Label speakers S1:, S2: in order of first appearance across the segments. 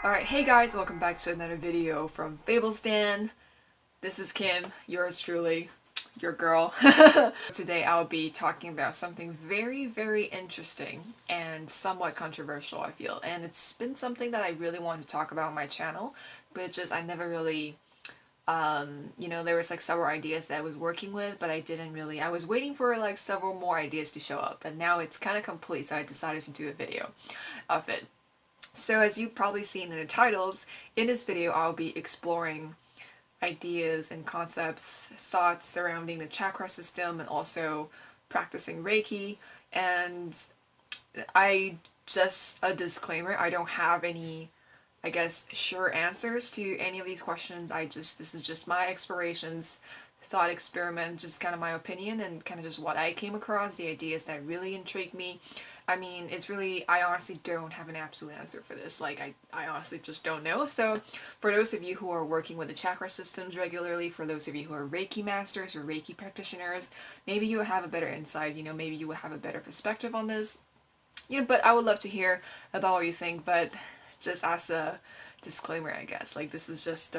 S1: Alright, hey guys, welcome back to another video from Fablestan. This is Kim, yours truly, your girl. Today I'll be talking about something very interesting and somewhat controversial, I feel. And it's been something that I really wanted to talk about on my channel, but just I never really, there was like several ideas that I was working with, but I was waiting for like several more ideas to show up, and now it's kind of complete, so I decided to do a video of it. So as you've probably seen in the titles, in this video I'll be exploring ideas and concepts, thoughts surrounding the chakra system, and also practicing Reiki. And a disclaimer, I don't have any, I guess, sure answers to any of these questions. This is just my explorations, thought experiment, just kind of my opinion and kind of just what I came across, the ideas that really intrigued me. I mean, I honestly don't have an absolute answer for this. Like, I honestly just don't know. So, for those of you who are working with the chakra systems regularly, for those of you who are Reiki masters or Reiki practitioners, maybe you will have a better insight, maybe you will have a better perspective on this. But I would love to hear about what you think, but just as a disclaimer, I guess, like, this is just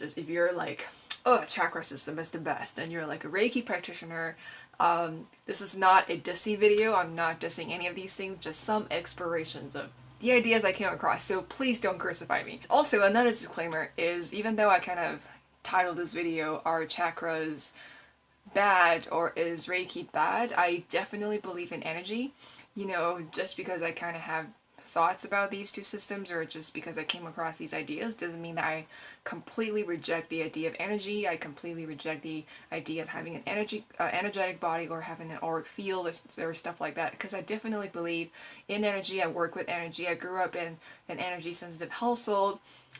S1: if you're like, oh, the chakra system is the best, and you're like a Reiki practitioner, this is not a dissy video. I'm not dissing any of these things, just some explorations of the ideas I came across, so please don't crucify me. Also, another disclaimer is, even though I kind of titled this video, Are Chakras Bad or Is Reiki Bad? I definitely believe in energy. Just because I kind of have thoughts about these two systems, or just because I came across these ideas, doesn't mean that I completely reject the idea of energy. I completely reject the idea of having an energetic body, or having an auric field, or stuff like that, because I definitely believe in energy. I work with energy. I grew up in an energy sensitive household,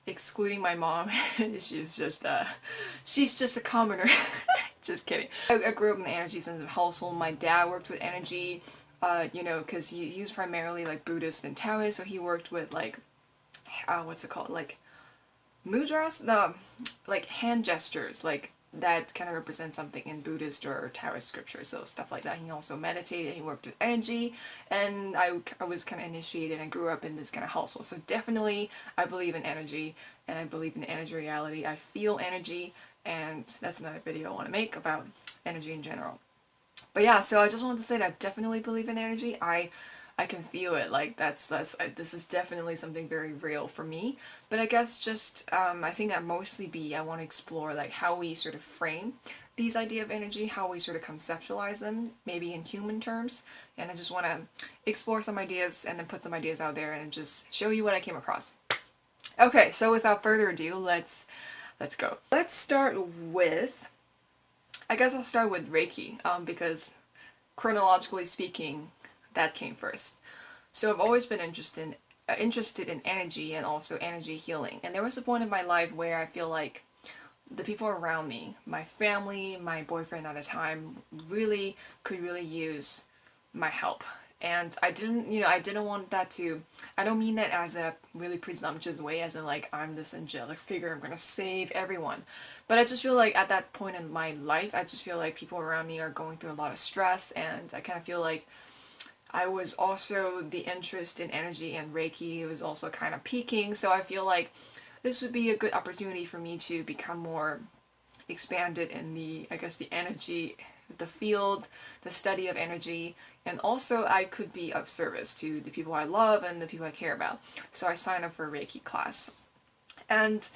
S1: excluding my mom. she's just a commoner. Just kidding. I grew up in an energy sensitive household. My dad worked with energy. Because he was primarily like Buddhist and Taoist, so he worked with like, what's it called, like mudras, no, like hand gestures, like that kind of represent something in Buddhist or Taoist scripture, so stuff like that. He also meditated, he worked with energy, and I was kind of initiated and grew up in this kind of household, so definitely I believe in energy, and I believe in energy reality. I feel energy, and that's another video I want to make about energy in general. But yeah, so I just wanted to say that I definitely believe in energy. I can feel it. Like this is definitely something very real for me. But I guess just I think I want to explore like how we sort of frame these idea of energy, how we sort of conceptualize them, maybe in human terms. And I just want to explore some ideas and then put some ideas out there and just show you what I came across. Okay, so without further ado, let's go. Let's start with, I guess I'll start with Reiki, because chronologically speaking, that came first. So I've always been interested in energy and also energy healing. And there was a point in my life where I feel like the people around me, my family, my boyfriend at the time, could really use my help. And I didn't want that to, I don't mean that as a really presumptuous way, as in like, I'm this angelic figure, I'm gonna save everyone. But I just feel like at that point in my life, I just feel like people around me are going through a lot of stress, and I kind of feel like I was also, the interest in energy and Reiki was also kind of peaking, so I feel like this would be a good opportunity for me to become more expanded in the, I guess, the energy, the field, the study of energy, and also I could be of service to the people I love and the people I care about. So I signed up for a Reiki class. And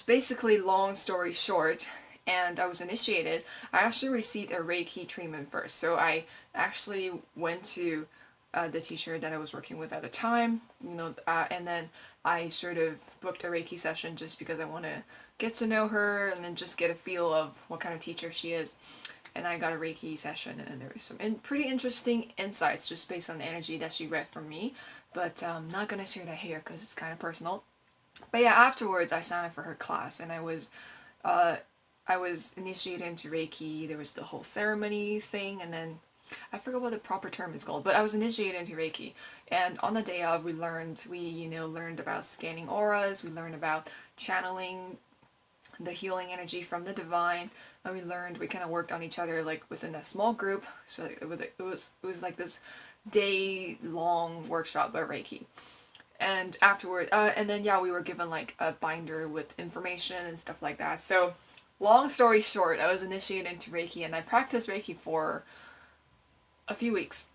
S1: basically, long story short, and I was initiated, I actually received a Reiki treatment first. So I actually went to the teacher that I was working with at the time, and then I sort of booked a Reiki session just because I want to get to know her and then just get a feel of what kind of teacher she is. And I got a Reiki session, and there was some pretty interesting insights just based on the energy that she read from me, but I'm not going to share that here because it's kind of personal. But yeah, afterwards I signed up for her class, and I was initiated into Reiki. There was the whole ceremony thing, and then I forget what the proper term is called, but I was initiated into Reiki. And on the day of, we learned about scanning auras, we learned about channeling the healing energy from the divine, and we kind of worked on each other like within a small group. So it was like this day-long workshop about Reiki. And afterward, and then yeah, we were given like a binder with information and stuff like that. So, long story short, I was initiated into Reiki, and I practiced Reiki for a few weeks.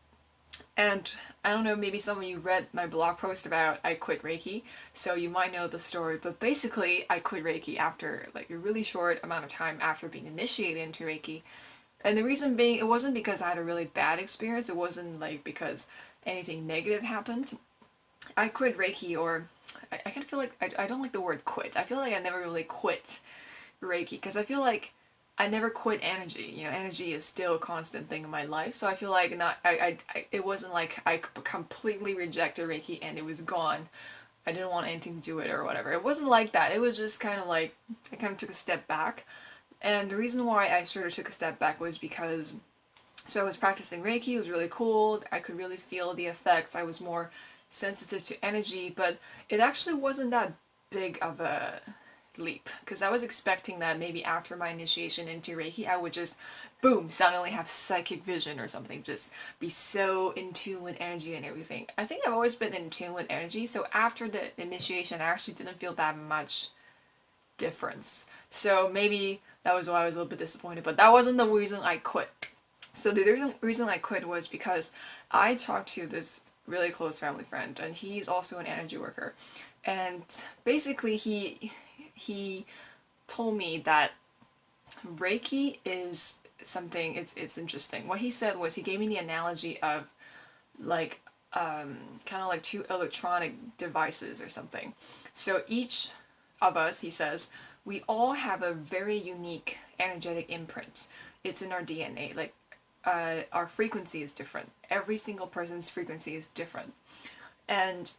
S1: And I don't know, maybe some of you read my blog post about I quit Reiki, so you might know the story. But basically, I quit Reiki after like a really short amount of time after being initiated into Reiki. And the reason being, it wasn't because I had a really bad experience. It wasn't like because anything negative happened. I quit Reiki, or I kind of feel like I don't like the word quit. I feel like I never really quit Reiki because I feel like I never quit energy. You know, energy is still a constant thing in my life. So I feel like not it wasn't like I completely rejected Reiki and it was gone. I didn't want anything to do with it or whatever. It wasn't like that. It was just kind of like I kind of took a step back. And the reason why I sort of took a step back was because so I was practicing Reiki, it was really cool. I could really feel the effects. I was more sensitive to energy, but it actually wasn't that big of a leap because I was expecting that maybe after my initiation into Reiki, I would just boom, suddenly have psychic vision or something, just be so in tune with energy and everything. I think I've always been in tune with energy, so after the initiation, I actually didn't feel that much difference. So maybe that was why I was a little bit disappointed, but that wasn't the reason I quit. So the reason I quit was because I talked to this really close family friend, and he's also an energy worker. And basically, he told me that Reiki is something. It's interesting. What he said was he gave me the analogy of like kind of like two electronic devices or something. So each of us, he says, we all have a very unique energetic imprint. It's in our DNA. Like our frequency is different. Every single person's frequency is different. And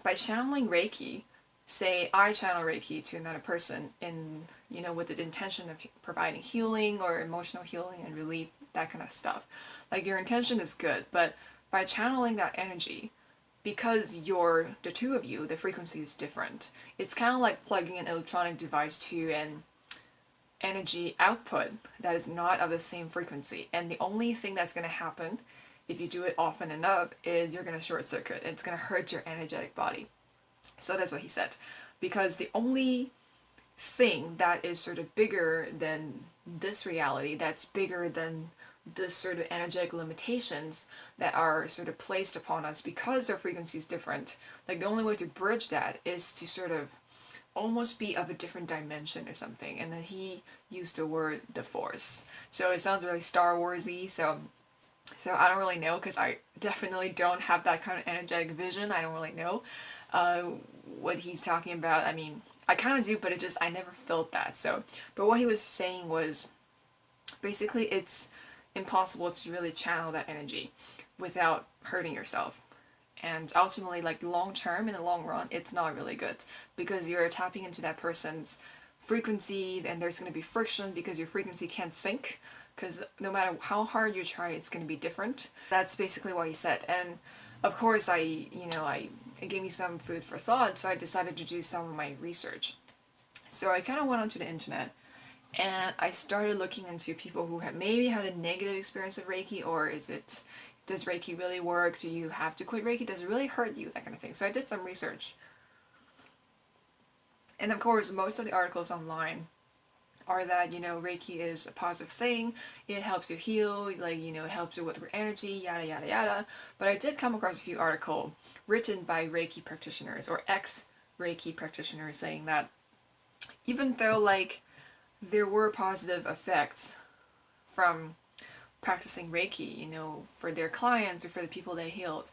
S1: by channeling Reiki, say I channel Reiki to another person in, you know, with the intention of providing healing or emotional healing and relief, that kind of stuff. Like your intention is good, but by channeling that energy, because you're the two of you, the frequency is different. It's kind of like plugging an electronic device to an energy output that is not of the same frequency. And the only thing that's going to happen if you do it often enough is you're going to short circuit. It's going to hurt your energetic body. So that's what he said. Because the only thing that is sort of bigger than this reality, that's bigger than this sort of energetic limitations that are sort of placed upon us because their frequency is different, like the only way to bridge that is to sort of almost be of a different dimension or something. And then he used the word the force. So it sounds really Star Warsy. So I don't really know because I definitely don't have that kind of energetic vision. I don't really know what he's talking about. I mean, I kind of do, but I never felt that. So, but what he was saying was basically it's impossible to really channel that energy without hurting yourself. And ultimately, like long term, in the long run, it's not really good because you're tapping into that person's frequency and there's going to be friction because your frequency can't sync because no matter how hard you try, it's going to be different. That's basically what he said. And of course, it gave me some food for thought, so I decided to do some of my research. So I kind of went onto the internet and I started looking into people who have maybe had a negative experience of Reiki, or does Reiki really work? Do you have to quit Reiki? Does it really hurt you? That kind of thing. So I did some research. And of course, most of the articles online are that, Reiki is a positive thing. It helps you heal, like, it helps you with your energy, yada, yada, yada. But I did come across a few articles written by Reiki practitioners or ex-Reiki practitioners saying that even though, like, there were positive effects from practicing Reiki, for their clients or for the people they healed.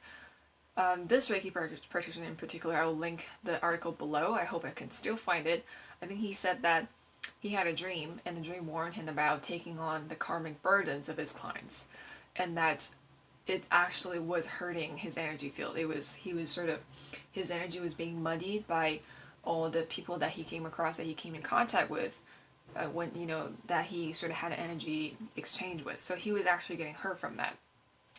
S1: This Reiki practitioner in particular, I will link the article below. I hope I can still find it. I think he said that he had a dream, and the dream warned him about taking on the karmic burdens of his clients, and that it actually was hurting his energy field. His energy was being muddied by all the people that he came across, that he came in contact with, when that he sort of had an energy exchange with. So he was actually getting hurt from that,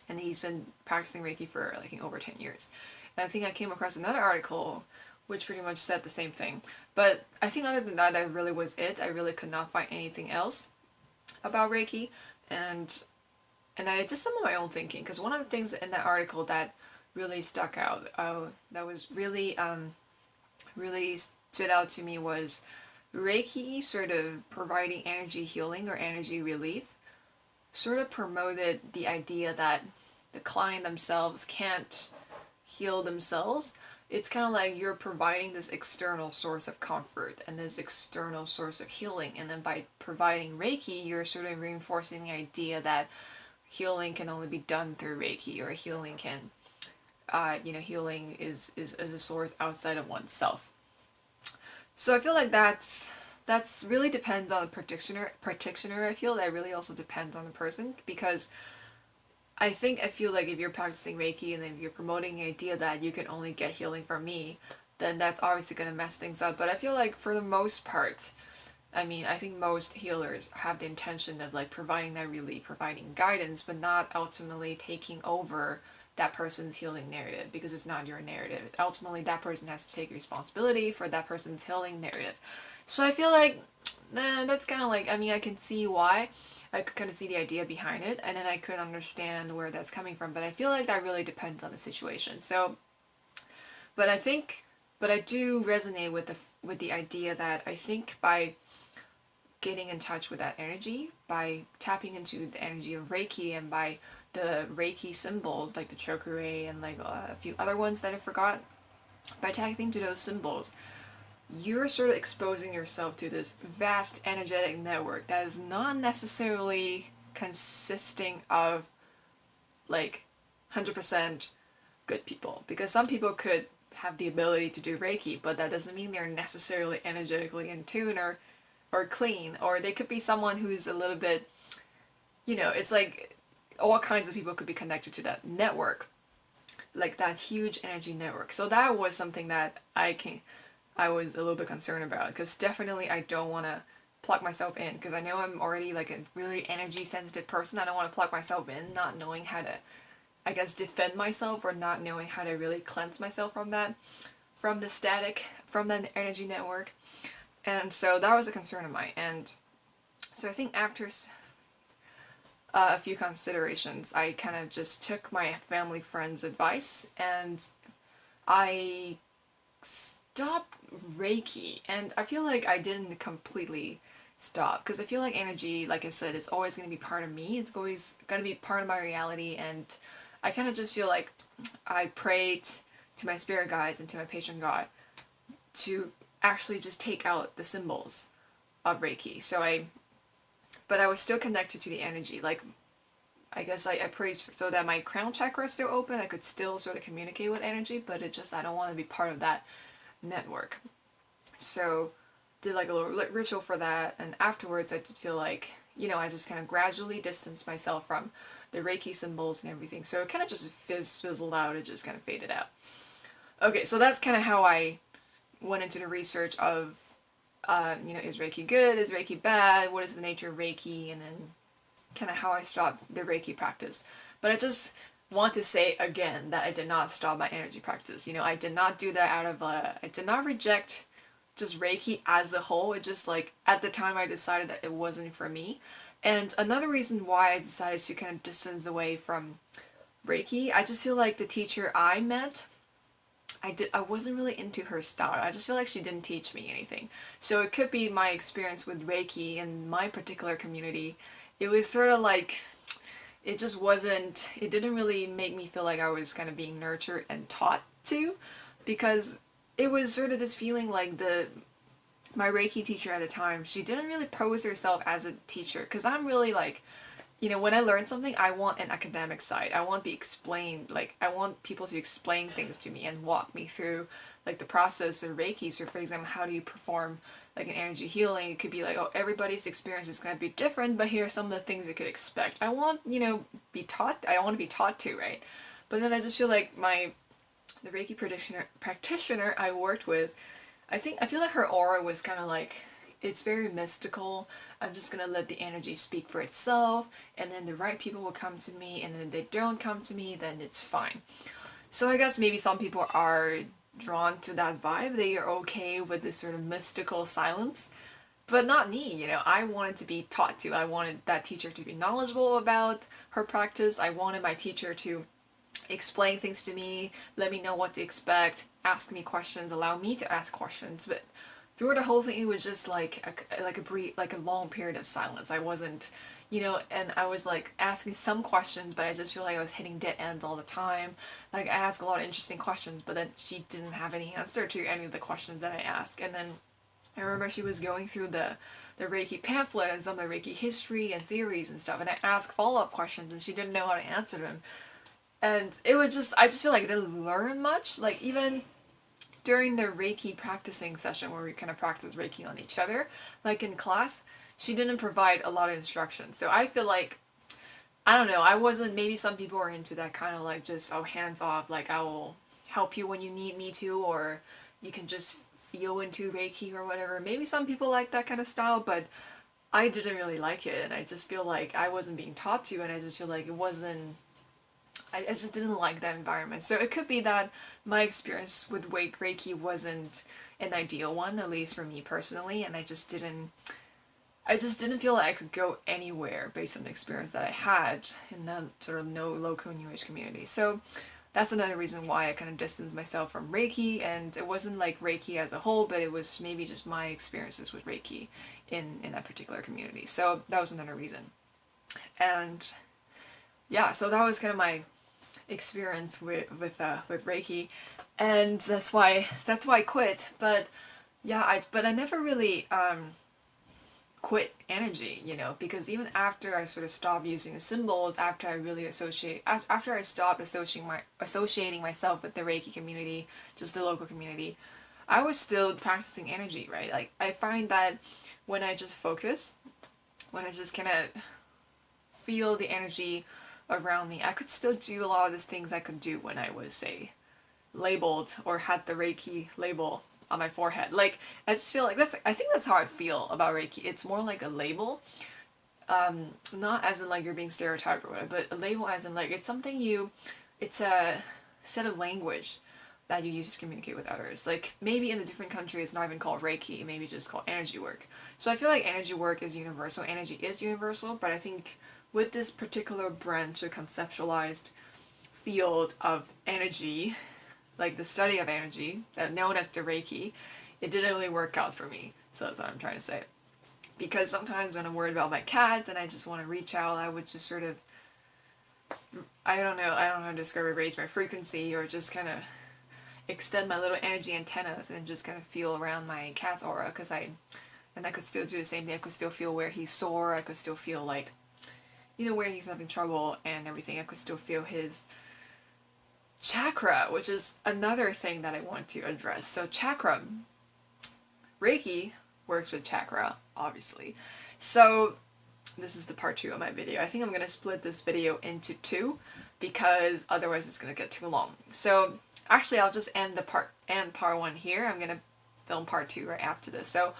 S1: and he's been practicing Reiki for like over 10 years. And I think I came across another article which pretty much said the same thing. But I think other than that, that really was it. I really could not find anything else about Reiki, and I did some of my own thinking, because one of the things in that article that really stuck out. That was really stood out to me was Reiki sort of providing energy healing or energy relief sort of promoted the idea that the client themselves can't heal themselves. It's kind of like you're providing this external source of comfort and this external source of healing. And then by providing Reiki, you're sort of reinforcing the idea that healing can only be done through Reiki, or healing can, healing is a source outside of oneself. So I feel like that's really depends on the practitioner. I feel that really also depends on the person, because I feel like if you're practicing Reiki and then you're promoting the idea that you can only get healing from me, then that's obviously going to mess things up. But I feel like for the most part, I mean, I think most healers have the intention of like providing that relief, providing guidance, but not ultimately taking over that person's healing narrative, because it's not your narrative. Ultimately, that person has to take responsibility for that person's healing narrative. So I feel like, that's kind of like, I mean, I can see why. I could kind of see the idea behind it, and then I could understand where that's coming from. But I feel like that really depends on the situation. So, but I think, but I do resonate with the idea that I think by getting in touch with that energy, by tapping into the energy of Reiki, and by the Reiki symbols like the chokure and like a few other ones that I forgot, by tapping to those symbols, you're sort of exposing yourself to this vast energetic network that is not necessarily consisting of like 100% good people, because some people could have the ability to do Reiki, but that doesn't mean they're necessarily energetically in tune or clean, or they could be someone who's a little bit, it's like all kinds of people could be connected to that network, like that huge energy network. So that was something that I was a little bit concerned about, because definitely I don't want to plug myself in, because I know I'm already like a really energy sensitive person. I don't want to plug myself in not knowing how to, I guess, defend myself, or not knowing how to really cleanse myself from that, from the static, from that energy network. And so that was a concern of mine. And so I think after a few considerations, I kind of just took my family friend's advice, and I stopped Reiki. And I feel like I didn't completely stop, because I feel like energy, like I said, is always going to be part of me. It's always going to be part of my reality. And I kind of just feel like I prayed to my spirit guides and to my patron god to actually just take out the symbols of Reiki. But I was still connected to the energy. Like, I guess I prayed so that my crown chakra is still open. I could still sort of communicate with energy, but I don't want to be part of that network. So did like a little ritual for that, and afterwards I did feel like, I just kind of gradually distanced myself from the Reiki symbols and everything. So it kind of just fizzled out. It just kind of faded out. Okay, so that's kind of how I went into the research of, is Reiki good? Is Reiki bad? What is the nature of Reiki? And then kind of how I stopped the Reiki practice. But I just want to say again that I did not stop my energy practice. I did not do that I did not reject just Reiki as a whole. It just like, at the time I decided that it wasn't for me. And another reason why I decided to kind of distance away from Reiki, I just feel like the teacher I met, I wasn't really into her style. I just feel like she didn't teach me anything. So it could be my experience with Reiki in my particular community. It was sort of like, it didn't really make me feel like I was kind of being nurtured and taught to, because it was sort of this feeling like my Reiki teacher at the time, she didn't really pose herself as a teacher, because I'm really like, when I learn something, I want an academic side. I want to be explained, like, I want people to explain things to me and walk me through, like, the process of Reiki. So, for example, how do you perform, like, an energy healing? It could be like, oh, everybody's experience is going to be different, but here are some of the things you could expect. I want, I want to be taught to, right? But then I just feel like the Reiki practitioner I worked with, I feel like her aura was kind of like, it's very mystical. I'm just gonna let the energy speak for itself, and then the right people will come to me, and then if they don't come to me, then it's fine. So I guess maybe some people are drawn to that vibe. They are okay with this sort of mystical silence, but not me. I wanted to be taught to. I wanted that teacher to be knowledgeable about her practice. I wanted my teacher to explain things to me, let me know what to expect, ask me questions, allow me to ask questions. But through the whole thing, it was just like a long period of silence. I wasn't, and I was like asking some questions, but I just feel like I was hitting dead ends all the time. Like I asked a lot of interesting questions, but then she didn't have any answer to any of the questions that I asked. And then I remember she was going through the Reiki pamphlet and some of the Reiki history and theories and stuff, and I asked follow-up questions and she didn't know how to answer them. And it was just, I just feel like I didn't learn much. Like even during the Reiki practicing session where we kind of practice Reiki on each other, like in class, she didn't provide a lot of instructions. So I feel like, I don't know, I wasn't, maybe some people are into that kind of like just, oh, hands off, like I will help you when you need me to, or you can just feel into Reiki or whatever. Maybe some people like that kind of style, but I didn't really like it. And I just feel like I wasn't being taught to, and I just feel like it wasn't, I just didn't like that environment. So it could be that my experience with Reiki wasn't an ideal one, at least for me personally, and I just didn't feel like I could go anywhere based on the experience that I had in the sort of no local New Age community. So that's another reason why I kind of distanced myself from Reiki, and it wasn't like Reiki as a whole, but it was maybe just my experiences with Reiki in that particular community. So that was another reason. And yeah, so that was kind of my experience with Reiki, and that's why I quit. But yeah, I never really quit energy, because even after I sort of stopped using the symbols, after I stopped associating myself with the Reiki community, just the local community, I was still practicing energy, right? Like I find that when I just focus, when I just kind of feel the energy around me, I could still do a lot of these things I could do when I was, say, labeled or had the Reiki label on my forehead. Like, I just feel like I think that's how I feel about Reiki. It's more like a label, not as in like you're being stereotyped or whatever, but a label as in like it's a set of language that you use to communicate with others. Like maybe in a different country it's not even called Reiki, maybe just called energy work. So I feel like energy work is universal, energy is universal, but I think with this particular branch, a conceptualized field of energy, like the study of energy, that known as the Reiki, it didn't really work out for me. So that's what I'm trying to say. Because sometimes when I'm worried about my cat and I just want to reach out, I would just sort of, I don't know how to describe it, raise my frequency or just kind of extend my little energy antennas and just kind of feel around my cat's aura, and I could still do the same thing. I could still feel where he's sore. I could still feel like, where he's having trouble and everything. I could still feel his chakra, which is another thing that I want to address. So chakra, Reiki works with chakra, obviously. So this is the part 2 of my video. I think I'm going to split this video into 2 because otherwise it's going to get too long. So actually I'll just end part 1 here. I'm going to film part 2 right after this. So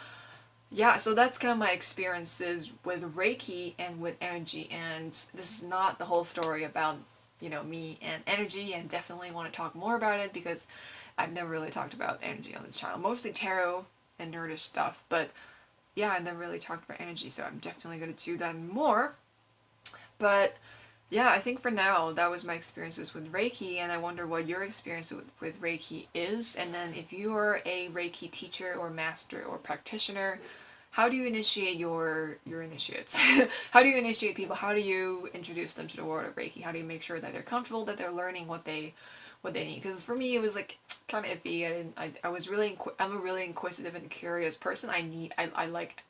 S1: yeah, so that's kind of my experiences with Reiki and with energy, and this is not the whole story about, me and energy, and definitely want to talk more about it because I've never really talked about energy on this channel. Mostly tarot and nerdish stuff, but yeah, I never really talked about energy, so I'm definitely going to do that more. But yeah, I think for now, that was my experiences with Reiki, and I wonder what your experience with Reiki is. And then if you're a Reiki teacher or master or practitioner, how do you initiate your initiates? How do you initiate people? How do you introduce them to the world of Reiki? How do you make sure that they're comfortable, that they're learning what they need? Because for me, it was like kind of iffy. I'm a really inquisitive and curious person. I like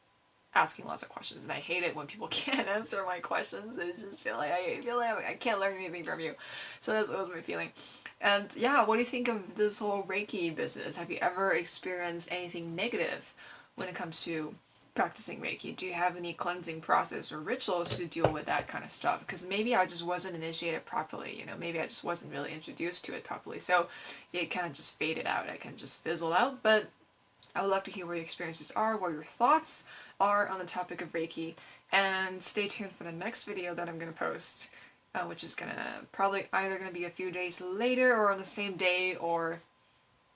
S1: asking lots of questions, and I hate it when people can't answer my questions. I just feel like I can't learn anything from you. So that's what was my feeling. And yeah, what do you think of this whole Reiki business? Have you ever experienced anything negative when it comes to practicing Reiki? Do you have any cleansing process or rituals to deal with that kind of stuff? Because maybe I just wasn't initiated properly, maybe I just wasn't really introduced to it properly. So it kind of just faded out. I kind of just fizzled out. But I would love to hear what your experiences are, what your thoughts are on the topic of Reiki, and stay tuned for the next video that I'm going to post, which is probably either going to be a few days later or on the same day or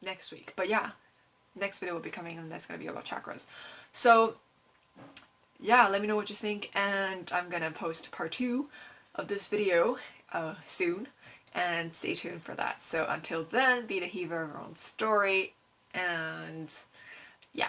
S1: next week. But yeah, next video will be coming, and that's going to be about chakras. So yeah, let me know what you think, and I'm going to post part 2 of this video soon. and stay tuned for that. So until then, be the hero of your own story, and yeah.